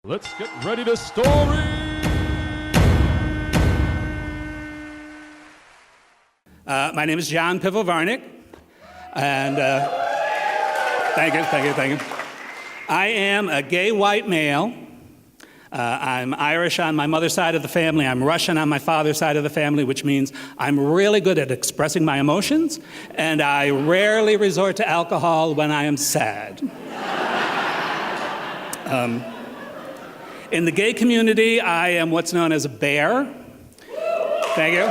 Let's get ready to story! My name is John Pivovarnick, and thank you. I am a gay white male. I'm Irish on my mother's side of the family. I'm Russian on my father's side of the family, which means I'm really good at expressing my emotions, and I rarely resort to alcohol when I am sad. In the gay community, I am what's known as a bear. Thank you.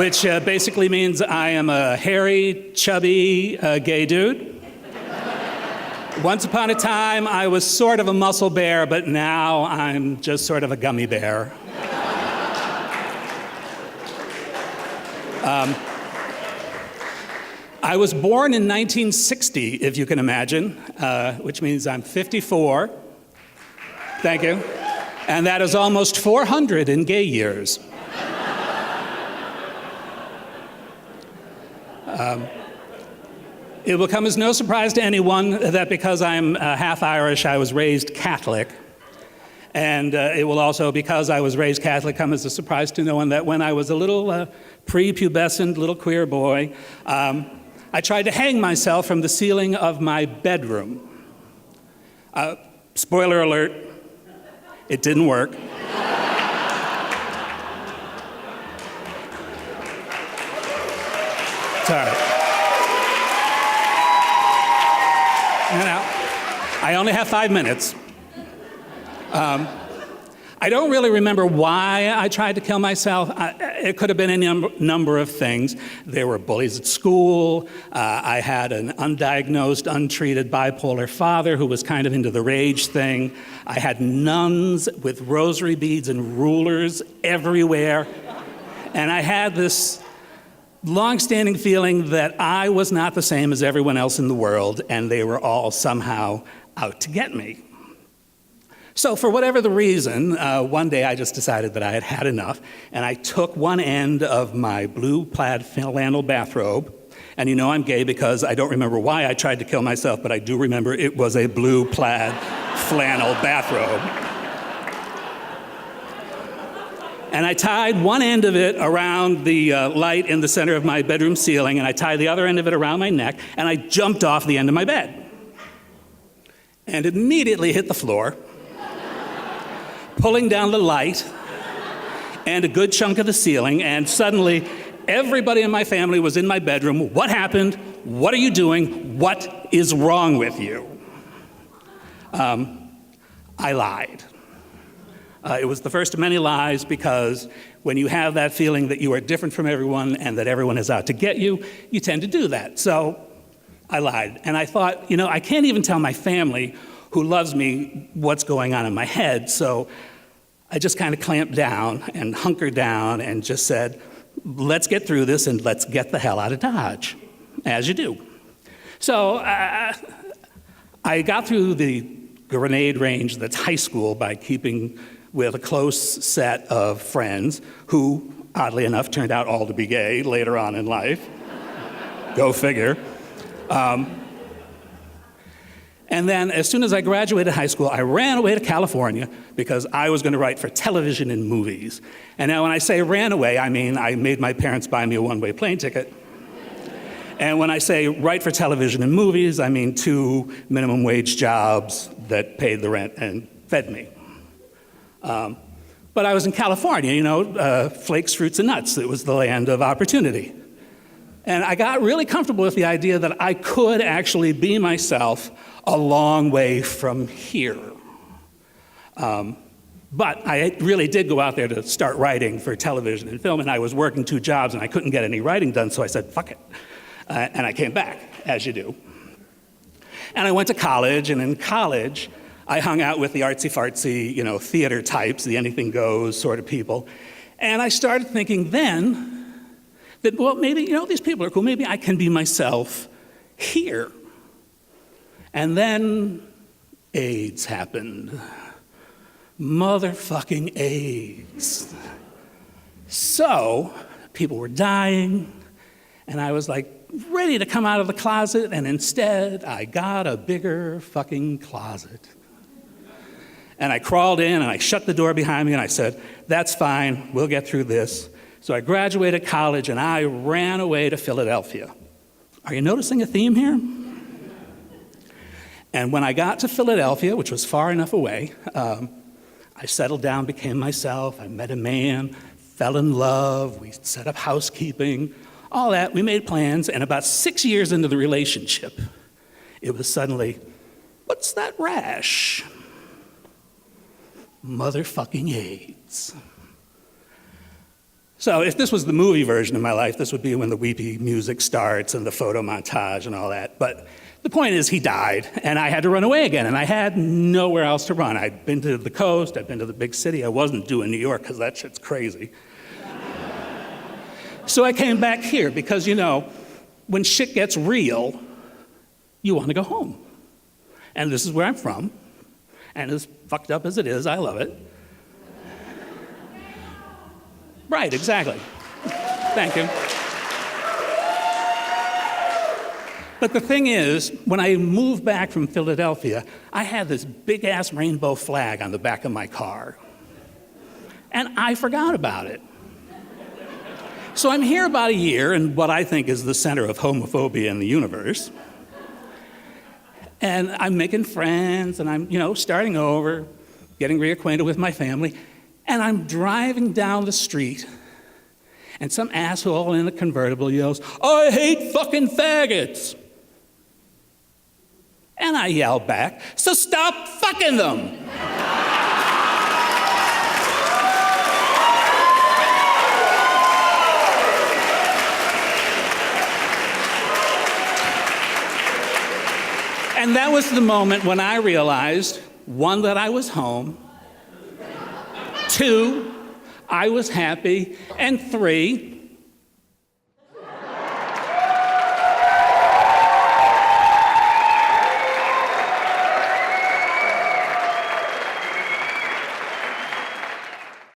Which basically means I am a hairy, chubby, gay dude. Once upon a time, I was sort of a muscle bear, but now I'm just sort of a gummy bear. I was born in 1960, if you can imagine, which means I'm 54. Thank you. And that is almost 400 in gay years. It will come as no surprise to anyone that because I'm half Irish, I was raised Catholic. And it will also, because I was raised Catholic, come as a surprise to no one that when I was a little prepubescent, little queer boy, I tried to hang myself from the ceiling of my bedroom. Spoiler alert, it didn't work. Sorry. I only have 5 minutes. I don't really remember why I tried to kill myself. It could have been any number of things. There were bullies at school. I had an undiagnosed, untreated bipolar father who was kind of into the rage thing. I had nuns with rosary beads and rulers everywhere. And I had this long-standing feeling that I was not the same as everyone else in the world, and they were all somehow out to get me. So for whatever the reason, one day I just decided that I had had enough, and I took one end of my blue plaid flannel bathrobe, and you know I'm gay because I don't remember why I tried to kill myself, but I do remember it was a blue plaid flannel bathrobe. And I tied one end of it around the light in the center of my bedroom ceiling, and I tied the other end of it around my neck, and I jumped off the end of my bed. And immediately hit the floor, pulling down the light and a good chunk of the ceiling, and suddenly everybody in my family was in my bedroom. What happened? What are you doing? What is wrong with you? I lied. It was the first of many lies because when you have that feeling that you are different from everyone and that everyone is out to get you, you tend to do that. So I lied. And I thought, I can't even tell my family who loves me what's going on in my head. So I just kind of clamped down and hunkered down and just said, let's get through this and let's get the hell out of Dodge, as you do. So I got through the grenade range that's high school by keeping with a close set of friends who, oddly enough, turned out all to be gay later on in life. Go figure. And then as soon as I graduated high school, I ran away to California because I was going to write for television and movies. And now when I say ran away, I mean I made my parents buy me a one-way plane ticket. And when I say write for television and movies, I mean 2 minimum wage jobs that paid the rent and fed me. But I was in California, flakes, fruits, and nuts. It was the land of opportunity. And I got really comfortable with the idea that I could actually be myself a long way from here. But I really did go out there to start writing for television and film, and I was working 2 jobs, and I couldn't get any writing done, so I said, fuck it. And I came back, as you do. And I went to college, and in college, I hung out with the artsy-fartsy, theater types, the anything-goes sort of people. And I started thinking then that, well, maybe, these people are cool. Maybe I can be myself here. And then AIDS happened. Motherfucking AIDS. So people were dying, and I was like ready to come out of the closet, and instead I got a bigger fucking closet. And I crawled in and I shut the door behind me and I said, that's fine, we'll get through this. So I graduated college and I ran away to Philadelphia. Are you noticing a theme here? And when I got to Philadelphia, which was far enough away, I settled down, became myself, I met a man, fell in love, we set up housekeeping, all that, we made plans, and about 6 years into the relationship, it was suddenly, what's that rash? Motherfucking AIDS. So if this was the movie version of my life, this would be when the weepy music starts and the photo montage and all that. But the point is he died, and I had to run away again, and I had nowhere else to run. I'd been to the coast, I'd been to the big city. I wasn't doing New York because that shit's crazy. So I came back here because, you know, when shit gets real, you want to go home. And this is where I'm from. And as fucked up as it is, I love it. Right, exactly. Thank you. But the thing is, when I moved back from Philadelphia, I had this big-ass rainbow flag on the back of my car. And I forgot about it. So I'm here about a year in what I think is the center of homophobia in the universe. And I'm making friends, and I'm, you know, starting over, getting reacquainted with my family, and I'm driving down the street, and some asshole in a convertible yells, "I hate fucking faggots!" And I yell back, "So stop fucking them!" And that was the moment when I realized, one, that I was home, two, I was happy, and three,